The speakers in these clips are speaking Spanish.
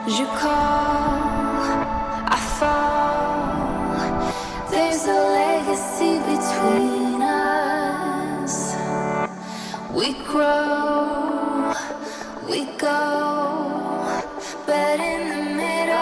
You call, I fall. There's a legacy between us. We grow, we go, but in the middle.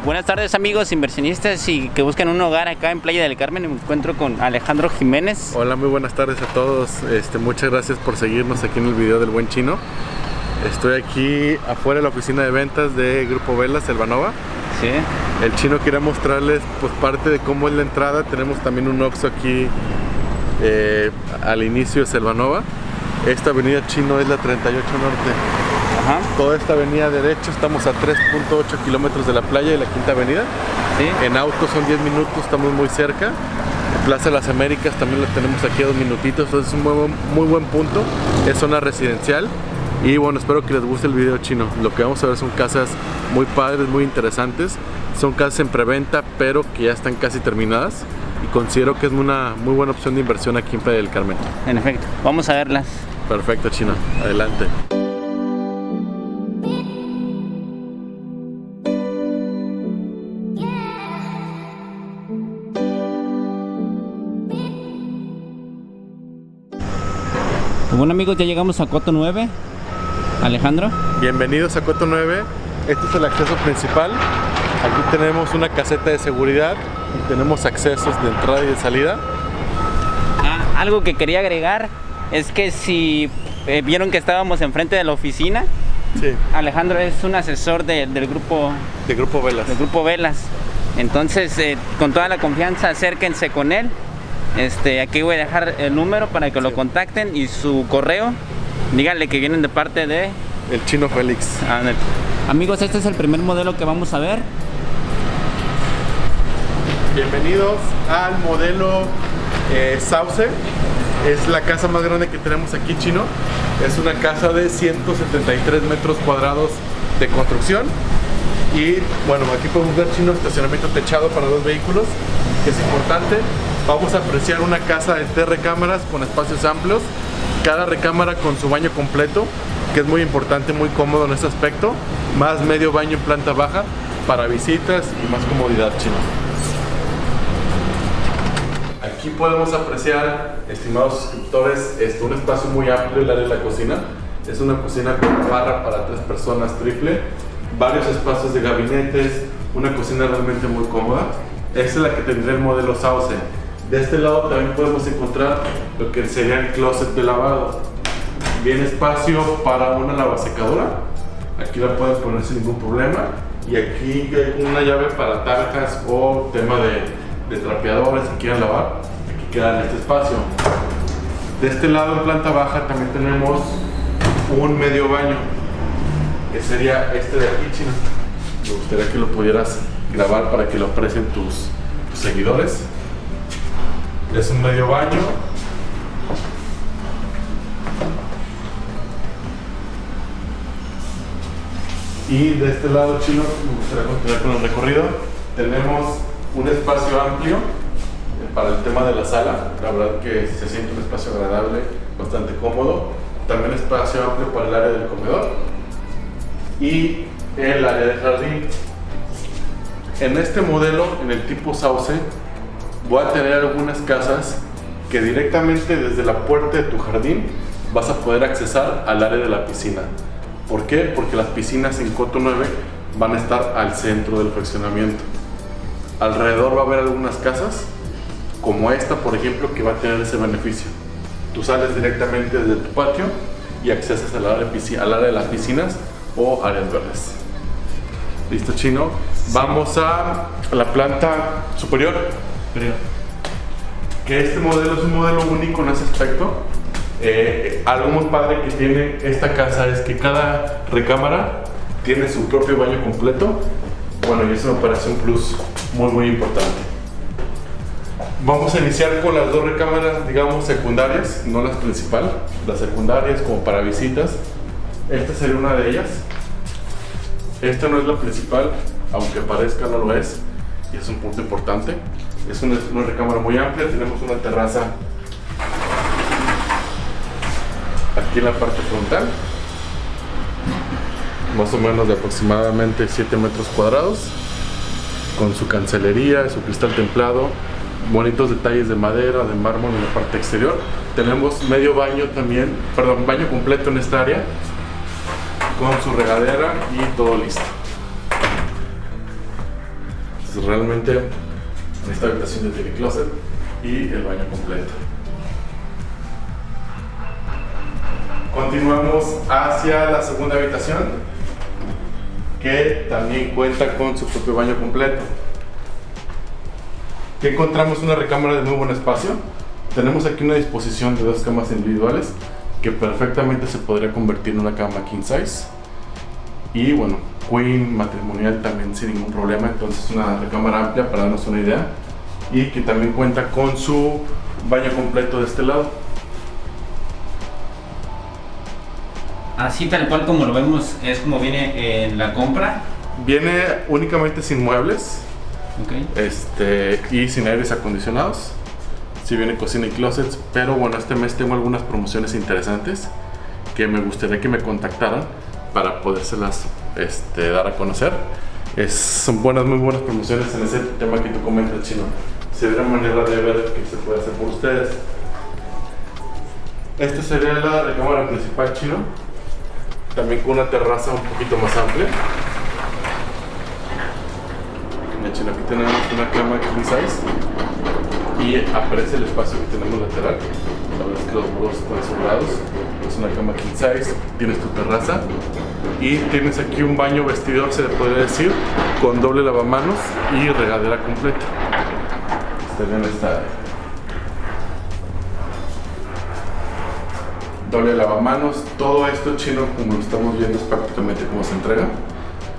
Buenas tardes amigos inversionistas y que buscan un hogar acá en Playa del Carmen. Me encuentro con Alejandro Jiménez. Hola, muy buenas tardes a todos. Muchas gracias por seguirnos aquí en el video del Buen Chino. Estoy aquí afuera de la oficina de ventas de Grupo Velas, Selvanova. Sí. El Chino quería mostrarles pues parte de cómo es la entrada. Tenemos también un Oxxo aquí al inicio de Selvanova. Esta avenida Chino es la 38 Norte. Ajá. Toda esta avenida derecho, estamos a 3.8 kilómetros de la playa y la Quinta Avenida. Sí. En auto son 10 minutos, estamos muy cerca. Plaza Las Américas también la tenemos aquí a 2 minutitos, entonces es un muy buen punto. Es zona residencial y bueno, espero que les guste el video, Chino. Lo que vamos a ver son casas muy padres, muy interesantes. Son casas en preventa, pero que ya están casi terminadas y considero que es una muy buena opción de inversión aquí en Playa del Carmen. En efecto, vamos a verlas. Perfecto, Chino, adelante. Bueno amigos, ya llegamos a Coto 9. Alejandro. Bienvenidos a Coto 9. Este es el acceso principal. Aquí tenemos una caseta de seguridad y tenemos accesos de entrada y de salida. Algo que quería agregar es que si vieron que estábamos enfrente de la oficina, sí. Alejandro es un asesor del grupo Velas. Del grupo Velas. Entonces, con toda la confianza, acérquense con él. Aquí voy a dejar el número para que lo contacten y su correo. Díganle que vienen de parte de el Chino Félix. Amigos, este es el primer modelo que vamos a ver. Bienvenidos al modelo Sauce. Es la casa más grande que tenemos aquí, Chino. Es una casa de 173 metros cuadrados de construcción. Y bueno, aquí podemos ver, Chino, estacionamiento techado para 2 vehículos, que es importante. Vamos a apreciar una casa de 3 recámaras con espacios amplios, cada recámara con su baño completo, que es muy importante, muy cómodo en ese aspecto, más medio baño en planta baja para visitas y más comodidad, Chino. Aquí podemos apreciar, estimados suscriptores, un espacio muy amplio, el área de la cocina. Es una cocina con barra para 3 personas triple, varios espacios de gabinetes, una cocina realmente muy cómoda. Esta es la que tendrá el modelo Sauce. De este lado también podemos encontrar lo que sería el closet de lavado. Bien espacio para una lavasecadora. Aquí la pueden poner sin ningún problema. Y aquí hay una llave para tarjas o tema de trapeadores que quieran lavar. Aquí queda en este espacio. De este lado en planta baja también tenemos un medio baño, que sería este de aquí, Chino. Me gustaría que lo pudieras grabar para que lo aprecien tus seguidores. Es un medio baño. Y de este lado, Chino, me gustaría continuar con el recorrido. Tenemos un espacio amplio para el tema de la sala. La verdad que se siente un espacio agradable, bastante cómodo. También espacio amplio para el área del comedor y el área de jardín. En este modelo, en el tipo Sauce, voy a tener algunas casas que directamente desde la puerta de tu jardín vas a poder accesar al área de la piscina. ¿Por qué? Porque las piscinas en Coto 9 van a estar al centro del fraccionamiento. Alrededor va a haber algunas casas, como esta por ejemplo, que va a tener ese beneficio. Tú sales directamente desde tu patio y accesas al área de las piscinas o áreas verdes. ¿Listo, Chino? Vamos a la planta superior. Que este modelo es un modelo único en ese aspecto. Algo muy padre que tiene esta casa es que cada recámara tiene su propio baño completo. Bueno, y eso me parece un plus muy importante. Vamos a iniciar con las dos recámaras, digamos, secundarias, no las principales, las secundarias como para visitas. Esta sería una de ellas. Esta no es la principal, aunque parezca no lo es, y es un punto importante. Es una recámara muy amplia, tenemos una terraza aquí en la parte frontal, más o menos de aproximadamente 7 metros cuadrados, con su cancelería, su cristal templado, bonitos detalles de madera, de mármol en la parte exterior. Tenemos medio baño también, perdón, baño completo en esta área, con su regadera y todo listo. Entonces, realmente esta habitación ya tiene closet y el baño completo. Continuamos hacia la segunda habitación, que también cuenta con su propio baño completo. Aquí encontramos una recámara de muy buen espacio. Tenemos aquí una disposición de 2 camas individuales que perfectamente se podría convertir en una cama king size. Y bueno, queen, matrimonial también sin ningún problema. Entonces una recámara amplia para darnos una idea. Y que también cuenta con su baño completo de este lado. Así tal cual como lo vemos es como viene en la compra. Viene únicamente sin muebles. Okay. Y sin aires acondicionados. Sí viene cocina y closets, pero bueno, este mes tengo algunas promociones interesantes que me gustaría que me contactaran para podérselas dar a conocer. Son muy buenas promociones en ese tema que tú comentas, Chino. Sería una manera de ver qué se puede hacer por ustedes. Esta sería la recámara principal, Chino, también con una terraza un poquito más amplia. Chino, aquí tenemos una cama king size y aparece el espacio que tenemos lateral. La verdad es que los muros están sobrados. Es una cama king size, tienes tu terraza y tienes aquí un baño vestidor, se le podría decir, con doble lavamanos y regadera completa. Estaría en esta área. Doble lavamanos, todo esto, Chino, como lo estamos viendo, es prácticamente como se entrega.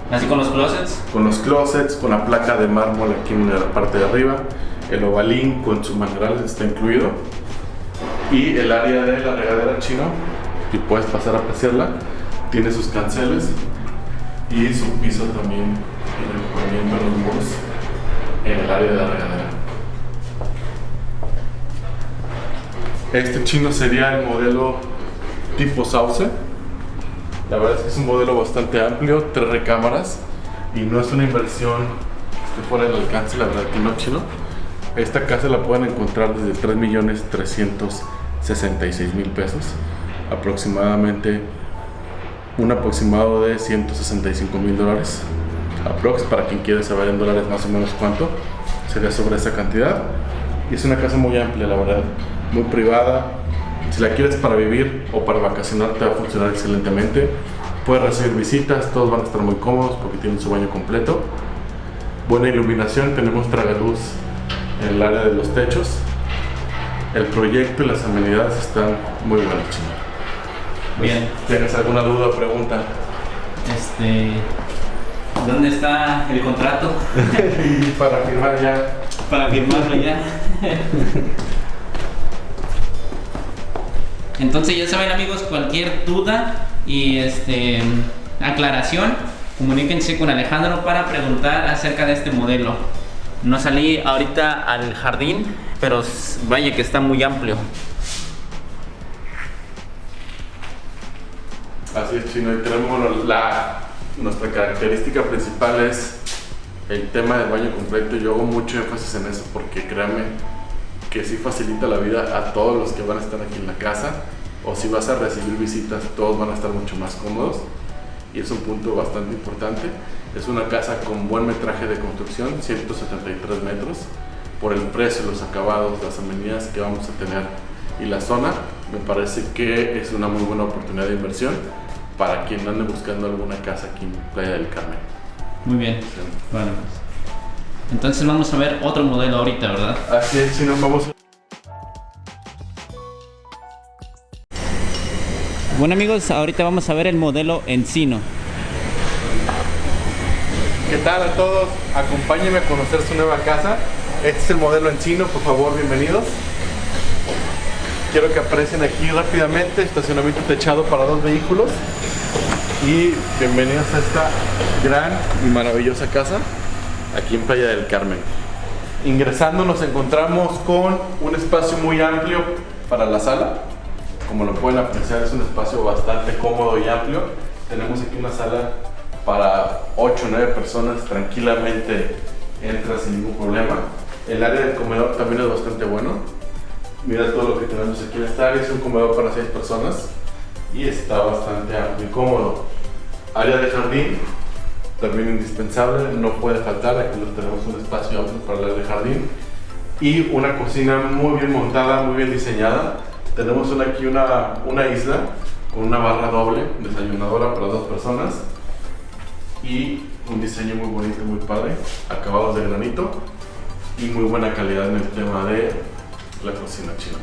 Así con los closets. Con los closets, con la placa de mármol aquí en la parte de arriba, el ovalín con su mangueral está incluido y el área de la regadera, Chino, y puedes pasar a pasearla, tiene sus canceles y su piso también en el cubrimiento de los muros en el área de la regadera. Este, Chino, sería el modelo tipo Sauce. La verdad es que es un modelo bastante amplio, 3 recámaras y no es una inversión que fuera del alcance, la verdad que no, Chino. Esta casa la pueden encontrar desde 3.366.000 pesos, aproximadamente un aproximado de $165,000 aprox, para quien quiere saber en dólares más o menos cuánto sería sobre esa cantidad. Y es una casa muy amplia, la verdad, muy privada. Si la quieres para vivir o para vacacionar, te va a funcionar excelentemente. Puedes recibir visitas, todos van a estar muy cómodos porque tienen su baño completo. Buena iluminación, tenemos tragaluz en el área de los techos. El proyecto y las amenidades están muy buenas, Chino. Bien. ¿Tienes alguna duda o pregunta? ¿Dónde está el contrato? Y para firmar ya. Para firmarlo ya. Entonces ya saben, amigos, cualquier duda y aclaración, comuníquense con Alejandro para preguntar acerca de este modelo. No salí ahorita al jardín, pero vaya que está muy amplio. Así es, Chino, y tenemos, bueno, nuestra característica principal es el tema del baño completo. Yo hago mucho énfasis en eso porque créanme que sí facilita la vida a todos los que van a estar aquí en la casa, o si vas a recibir visitas, todos van a estar mucho más cómodos y es un punto bastante importante. Es una casa con buen metraje de construcción, 173 metros, por el precio, los acabados, las amenidades que vamos a tener y la zona, me parece que es una muy buena oportunidad de inversión para quien ande buscando alguna casa aquí en Playa del Carmen. Muy bien. Sí. Bueno, entonces vamos a ver otro modelo ahorita, ¿verdad? Así es, si nos vamos. Bueno amigos, ahorita vamos a ver el modelo Encino. ¿Qué tal a todos? Acompáñenme a conocer su nueva casa. Este es el modelo Encino, por favor, bienvenidos. Quiero que aprecien aquí rápidamente, estacionamiento techado para 2 vehículos. Y bienvenidos a esta gran y maravillosa casa aquí en Playa del Carmen. Ingresando nos encontramos con un espacio muy amplio para la sala. Como lo pueden apreciar, es un espacio bastante cómodo y amplio. Tenemos aquí una sala para 8 o 9 personas, tranquilamente entra sin ningún problema. El área del comedor también es bastante bueno. Mira todo lo que tenemos aquí en esta área, es un comedor para 6 personas y está bastante amplio y cómodo. Área de jardín, también indispensable, no puede faltar. Aquí tenemos un espacio amplio para el área de jardín y una cocina muy bien montada, muy bien diseñada. Tenemos aquí una isla con una barra doble desayunadora para 2 personas y un diseño muy bonito, muy padre, acabados de granito y muy buena calidad en el tema de la cocina china.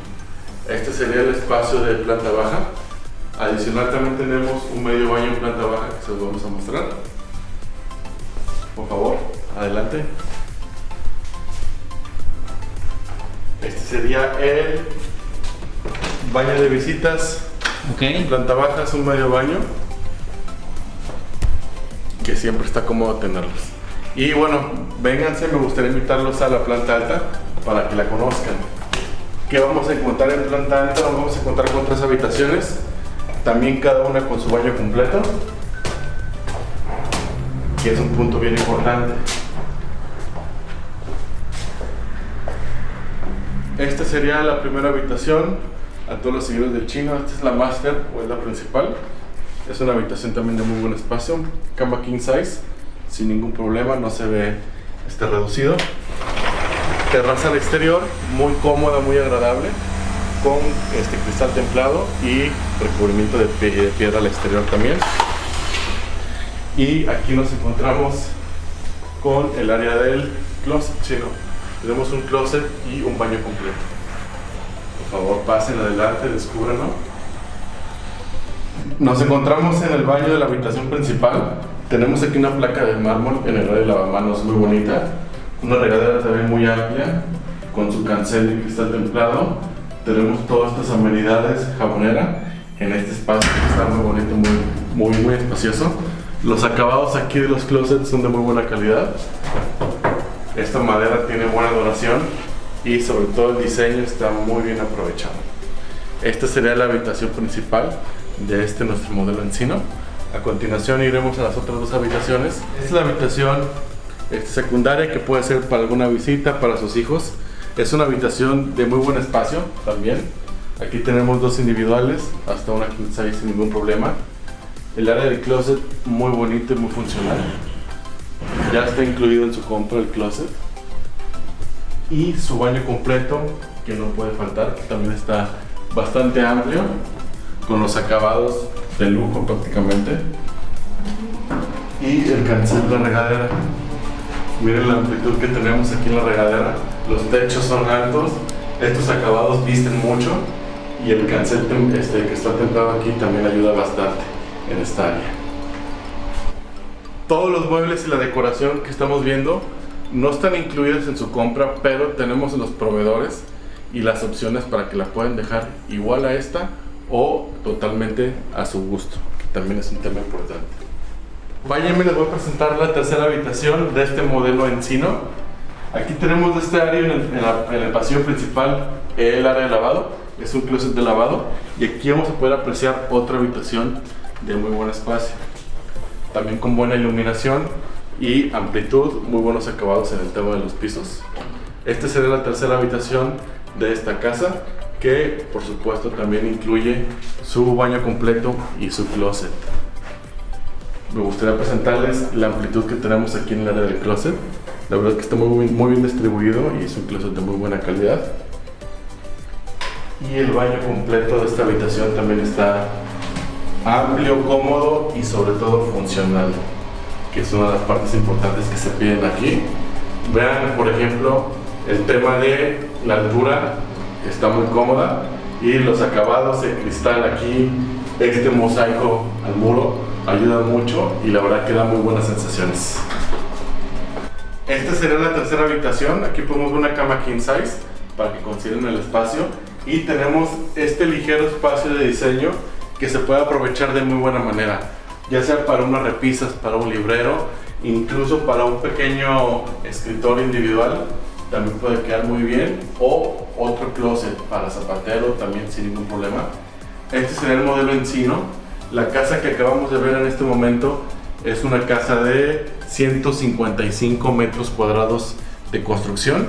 Este sería el espacio de planta baja. Adicional también tenemos un medio baño en planta baja que se los vamos a mostrar. Por favor, adelante. Este sería el baño de visitas. En planta baja, es un medio baño que siempre está cómodo tenerlos. Y bueno, vénganse, me gustaría invitarlos a la planta alta para que la conozcan. ¿Qué vamos a encontrar en planta alta? Nos vamos a encontrar con 3 habitaciones, también cada una con su baño completo, que es un punto bien importante. Esta sería la primera habitación. A todos los seguidores del chino, esta es la master o es la principal. Es una habitación también de muy buen espacio, cama king size, sin ningún problema, no se ve reducido. Terraza al exterior, muy cómoda, muy agradable, con cristal templado y recubrimiento de piedra al exterior también. Y aquí nos encontramos con el área del closet chino. Tenemos un closet y un baño completo. Por favor, pasen adelante, descúbranlo. Nos encontramos en el baño de la habitación principal. Tenemos aquí una placa de mármol en el área de lavamanos muy bonita. Una regadera también muy amplia, con su cancel de cristal templado. Tenemos todas estas amenidades jabonera en este espacio que está muy bonito, muy espacioso. Los acabados aquí de los closets son de muy buena calidad. Esta madera tiene buena duración y sobre todo el diseño está muy bien aprovechado. Esta sería la habitación principal de nuestro modelo Encino. A continuación iremos a las otras 2 habitaciones. Esta es la habitación secundaria, que puede ser para alguna visita, para sus hijos. Es una habitación de muy buen espacio también. Aquí tenemos 2 individuales, hasta una king size sin ningún problema. El área del closet muy bonito y muy funcional. Ya está incluido en su compra el closet. Y su baño completo, que no puede faltar, que también está bastante amplio, con los acabados de lujo prácticamente. Y el cancel de la regadera. Miren la amplitud que tenemos aquí en la regadera. Los techos son altos, estos acabados visten mucho y el cancel que está templado aquí también ayuda bastante en esta área. Todos los muebles y la decoración que estamos viendo no están incluidos en su compra, pero tenemos los proveedores y las opciones para que la puedan dejar igual a esta o totalmente a su gusto, que también es un tema importante. Váyanme, les voy a presentar la tercera habitación de este modelo Encino. Aquí tenemos de este área en el pasillo principal el área de lavado, es un closet de lavado, y aquí vamos a poder apreciar otra habitación de muy buen espacio, también con buena iluminación y amplitud, muy buenos acabados en el tema de los pisos. Esta sería la tercera habitación de esta casa, que por supuesto también incluye su baño completo y su closet. Me gustaría presentarles la amplitud que tenemos aquí en el área del closet. La verdad es que está muy bien distribuido y es un closet de muy buena calidad. Y el baño completo de esta habitación también está amplio, cómodo y sobre todo funcional, que es una de las partes importantes que se piden aquí. Vean, por ejemplo, el tema de la altura está muy cómoda y los acabados, el cristal aquí, este mosaico al muro ayuda mucho y la verdad que da muy buenas sensaciones. Esta sería la tercera habitación. Aquí podemos ver una cama king size para que consideren el espacio y tenemos este ligero espacio de diseño que se puede aprovechar de muy buena manera, ya sea para unas repisas, para un librero, incluso para un pequeño escritorio individual también puede quedar muy bien, o otro closet para zapatero también sin ningún problema. Este sería el modelo Encino. La casa que acabamos de ver en este momento es una casa de 155 metros cuadrados de construcción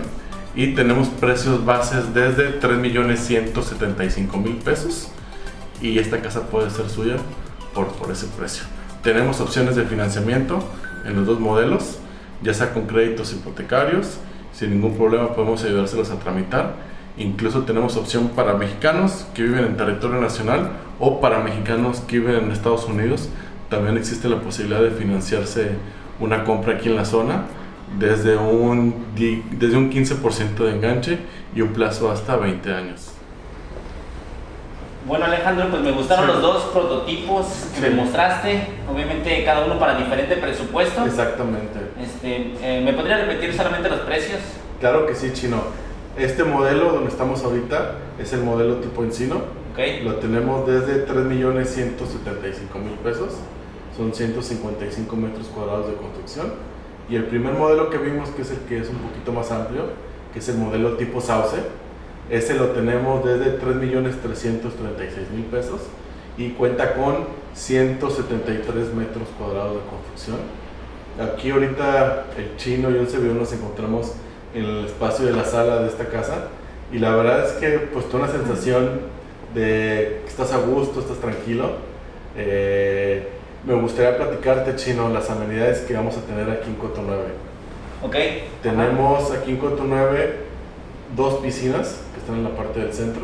y tenemos precios bases desde 3.175.000 pesos y esta casa puede ser suya por ese precio. Tenemos opciones de financiamiento en los dos modelos, ya sea con créditos hipotecarios, sin ningún problema podemos ayudárselos a tramitar. Incluso tenemos opción para mexicanos que viven en territorio nacional o para mexicanos que viven en Estados Unidos. También existe la posibilidad de financiarse una compra aquí en la zona desde un 15% de enganche y un plazo hasta 20 años. Bueno, Alejandro, pues me gustaron los dos prototipos que me mostraste, obviamente cada uno para diferente presupuesto. Exactamente. ¿Me podrías repetir solamente los precios? Claro que sí, Chino. Este modelo donde estamos ahorita es el modelo tipo Encino. Okay. Lo tenemos desde 3.175.000 pesos. Son 155 metros cuadrados de construcción. Y el primer modelo que vimos, que es el que es un poquito más amplio, que es el modelo tipo Sauce, ese lo tenemos desde 3.336.000 pesos y cuenta con 173 metros cuadrados de construcción. Aquí ahorita el Chino y un servidor nos encontramos en el espacio de la sala de esta casa y la verdad es que pues toda una sensación de que estás a gusto, estás tranquilo. Me gustaría platicarte, Chino, las amenidades que vamos a tener aquí en Coto 9. Ok. Tenemos aquí en Coto 9 dos piscinas que están en la parte del centro.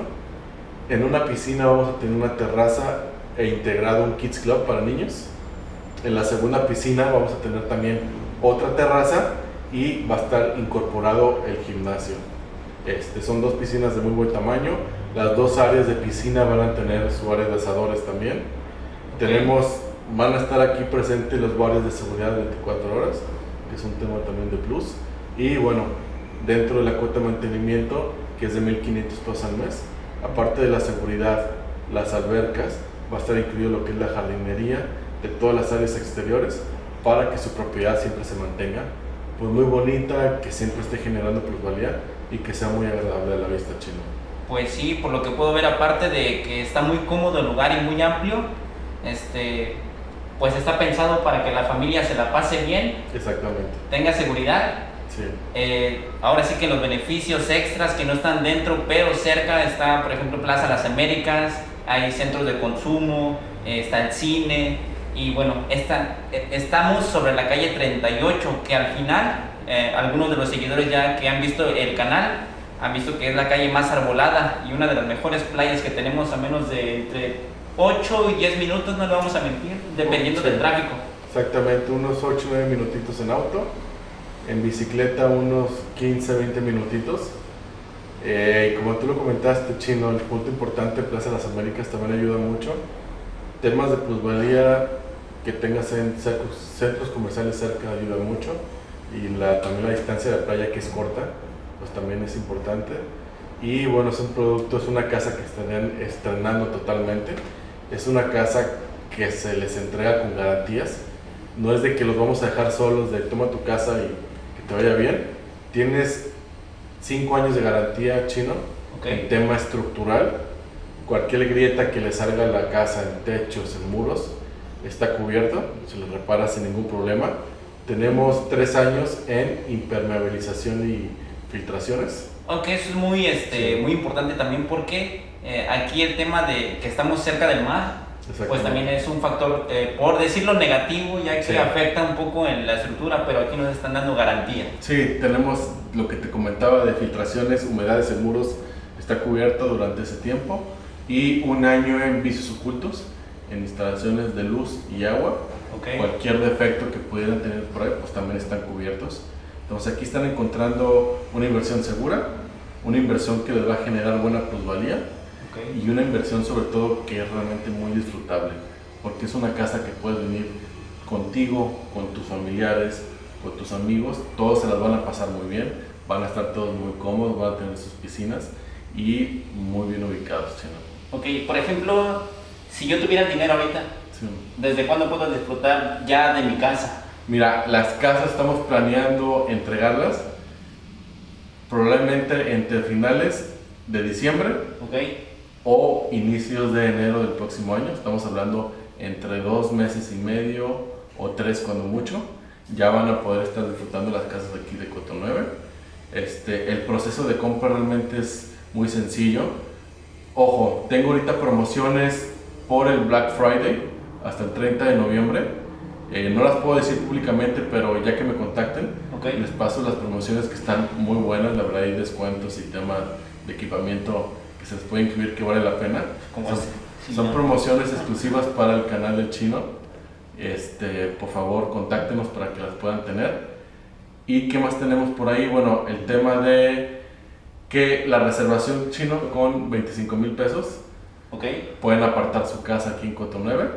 En una piscina vamos a tener una terraza e integrado un Kids Club para niños. En la segunda piscina vamos a tener también otra terraza y va a estar incorporado el gimnasio. Son dos piscinas de muy buen tamaño. Las dos áreas de piscina van a tener su área de asadores también. Van a estar aquí presentes los guardias de seguridad 24 horas, que es un tema también de plus. Y bueno, dentro de la cuota de mantenimiento, que es de 1.500 pesos al mes, aparte de la seguridad, las albercas, va a estar incluido lo que es la jardinería de todas las áreas exteriores para que su propiedad siempre se mantenga pues muy bonita, que siempre esté generando plusvalía y que sea muy agradable a la vista, Chino. Pues sí, por lo que puedo ver, aparte de que está muy cómodo el lugar y muy amplio, pues está pensado para que la familia se la pase bien, Exactamente. tenga seguridad. Sí. Ahora sí que los beneficios extras que no están dentro, pero cerca está, por ejemplo, Plaza Las Américas, hay centros de consumo, está el cine y bueno, estamos sobre la calle 38, que al final algunos de los seguidores ya que han visto el canal han visto que es la calle más arbolada y una de las mejores playas que tenemos a menos de entre 8 y 10 minutos, no le vamos a mentir, dependiendo del tráfico. Exactamente, unos 8 o 9 minutitos en auto. En bicicleta unos 15, 20 minutitos. Como tú lo comentaste, Chino, el punto importante, Plaza de las Américas también ayuda mucho. Temas de plusvalía, que tengas en centros comerciales cerca ayuda mucho. Y también la distancia de la playa, que es corta, pues también es importante. Y bueno, es un producto, es una casa que estarían estrenando totalmente. Es una casa que se les entrega con garantías. No es de que los vamos a dejar solos, de toma tu casa y que te vaya bien. Tienes 5 años de garantía, Chino. Okay. En tema estructural, cualquier grieta que le salga a la casa, en techos, en muros, está cubierta, se le repara sin ningún problema. Tenemos 3 años en impermeabilización y filtraciones. Ok, eso es muy, muy importante también porque aquí el tema de que estamos cerca del mar, pues también es un factor, por decirlo negativo, ya que afecta un poco en la estructura, pero aquí nos están dando garantía. Sí, tenemos lo que te comentaba de filtraciones, humedades en muros, está cubierto durante ese tiempo, y 1 año en vicios ocultos, en instalaciones de luz y agua. Okay. Cualquier defecto que pudieran tener por ahí, pues también están cubiertos. Entonces aquí están encontrando una inversión segura, una inversión que les va a generar buena plusvalía, Okay. y una inversión sobre todo que es realmente muy disfrutable, porque es una casa que puedes venir contigo, con tus familiares, con tus amigos, todos se las van a pasar muy bien, van a estar todos muy cómodos, van a tener sus piscinas y muy bien ubicados, Chino. Ok, por ejemplo, si yo tuviera dinero ahorita, Sí. ¿desde cuándo puedo disfrutar ya de mi casa? Mira, las casas estamos planeando entregarlas probablemente entre finales de diciembre Ok, o inicios de enero del próximo año. Estamos hablando entre 2 meses y medio o 3 cuando mucho. Ya van a poder estar disfrutando las casas de aquí de Coto9. El proceso de compra realmente es muy sencillo. Ojo, tengo ahorita promociones por el Black Friday hasta el 30 de noviembre. No las puedo decir públicamente, pero ya que me contacten, Ok. les paso las promociones que están muy buenas. La verdad hay descuentos y temas de equipamiento que se les puede incluir que vale la pena. ¿Cómo Son, es? Sí, son ya. promociones exclusivas para el canal del Chino. Por favor, contáctenos para que las puedan tener. ¿Y qué más tenemos por ahí? Bueno, el tema de que la reservación, Chino, con 25,000 pesos Ok, pueden apartar su casa aquí en Coto9.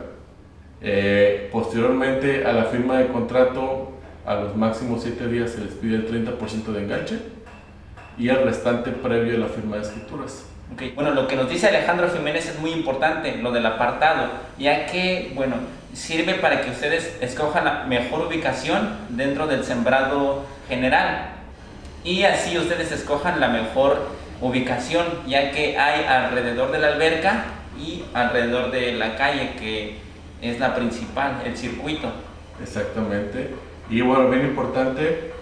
Posteriormente a la firma de contrato, a los máximos 7 días se les pide el 30% de enganche y el restante previo a la firma de escrituras. ok. Bueno, lo que nos dice Alejandro Jiménez es muy importante, lo del apartado, ya que, bueno, sirve para que ustedes escojan la mejor ubicación dentro del sembrado general y así ustedes escojan la mejor ubicación, ya que hay alrededor de la alberca y alrededor de la calle, que es la principal, el circuito. Exactamente. Y bueno, bien importante,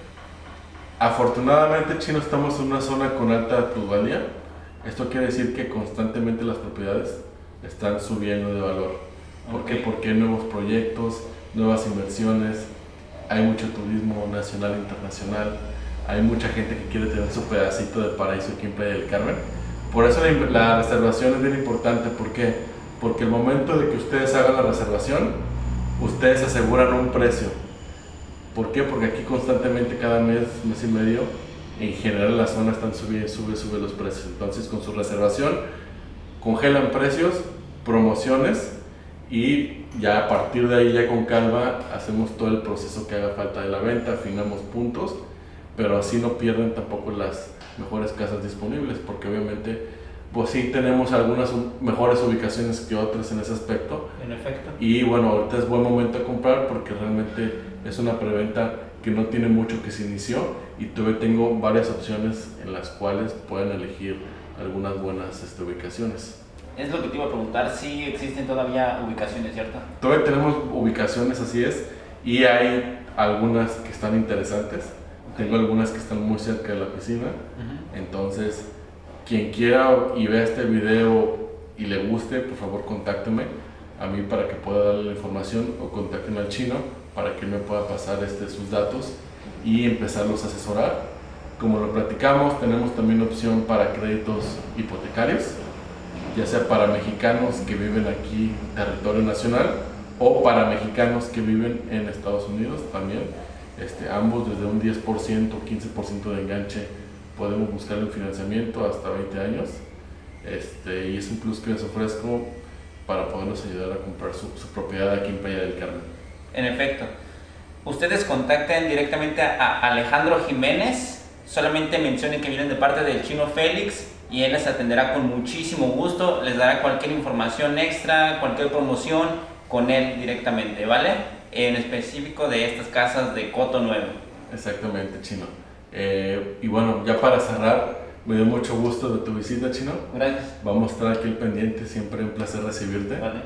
afortunadamente, Chino, estamos en una zona con alta plusvalía. Esto quiere decir que constantemente las propiedades están subiendo de valor. ¿Por qué? Ok. Porque hay nuevos proyectos, nuevas inversiones, hay mucho turismo nacional e internacional, hay mucha gente que quiere tener su pedacito de paraíso aquí en Playa del Carmen. Por eso la reservación es bien importante. ¿Por qué? Porque el momento de que ustedes hagan la reservación, ustedes aseguran un precio. ¿Por qué? Porque aquí constantemente cada mes y medio, en general la zona están sube los precios. Entonces con su reservación congelan precios, promociones, y ya a partir de ahí, ya con calma, hacemos todo el proceso que haga falta de la venta, afinamos puntos, pero así no pierden tampoco las mejores casas disponibles, porque obviamente pues sí tenemos algunas mejores ubicaciones que otras en ese aspecto. En efecto. Y bueno, ahorita es buen momento de comprar porque realmente es una preventa que no tiene mucho que se inició, y todavía tengo varias opciones en las cuales pueden elegir algunas buenas ubicaciones. Es lo que te iba a preguntar, si existen todavía ubicaciones, ¿cierto? Todavía tenemos ubicaciones, así es, y hay algunas que están interesantes. Tengo algunas que están muy cerca de la piscina. Entonces, quien quiera y vea este video y le guste, por favor contácteme a mí para que pueda darle la información, o contáctenme al Chino para que él me pueda pasar sus datos y empezarlos a asesorar. Como lo platicamos, tenemos también opción para créditos hipotecarios, ya sea para mexicanos que viven aquí en territorio nacional o para mexicanos que viven en Estados Unidos también. Ambos desde un 10% o 15% de enganche podemos buscar el financiamiento hasta 20 años. Y es un plus que les ofrezco para podernos ayudar a comprar su propiedad aquí en Playa del Carmen. En efecto. Ustedes contacten directamente a Alejandro Jiménez, solamente mencionen que vienen de parte del Chino Félix y él les atenderá con muchísimo gusto, les dará cualquier información extra, cualquier promoción con él directamente, ¿vale? En específico de estas casas de Coto9. Exactamente, Chino. Y bueno, ya para cerrar, me dio mucho gusto de tu visita, Chino. Gracias. Vamos a estar aquí al pendiente, siempre un placer recibirte. Vale.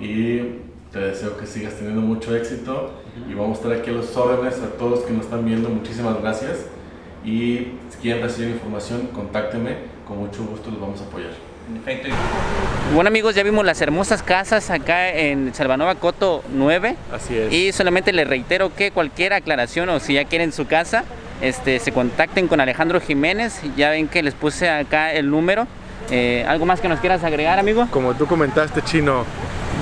Y te deseo que sigas teniendo mucho éxito, y vamos a estar aquí a los órdenes. A todos que nos están viendo, muchísimas gracias, y si quieren recibir información, contáctenme, con mucho gusto los vamos a apoyar. Perfecto. Bueno, amigos, ya vimos las hermosas casas acá en Salvanova Coto9. Así es. Y solamente les reitero que cualquier aclaración o si ya quieren su casa, se contacten con Alejandro Jiménez. Ya ven que les puse acá el número ¿Algo más que nos quieras agregar, amigo? Como tú comentaste, Chino,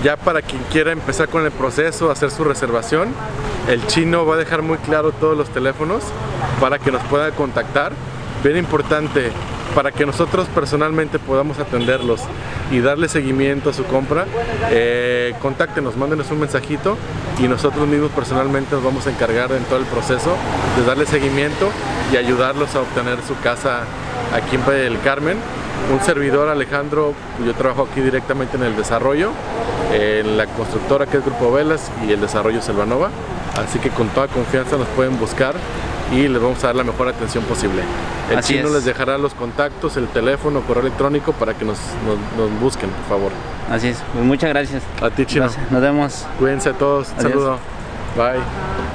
ya para quien quiera empezar con el proceso, hacer su reservación, el Chino va a dejar muy claro todos los teléfonos para que nos pueda contactar. Bien importante, para que nosotros personalmente podamos atenderlos y darle seguimiento a su compra, contáctenos, mándenos un mensajito y nosotros mismos personalmente nos vamos a encargar en todo el proceso de darle seguimiento y ayudarlos a obtener su casa aquí en Playa del Carmen. Un servidor, Alejandro, yo trabajo aquí directamente en el desarrollo, en la constructora que es Grupo Velas y el desarrollo Selvanova, así que con toda confianza nos pueden buscar y les vamos a dar la mejor atención posible. El Así Chino es. les dejará los contactos, el teléfono, correo electrónico para que nos busquen, por favor. Así es, pues muchas gracias. A ti, Chino. Nos vemos. Cuídense todos. Adiós. Saludo. Bye.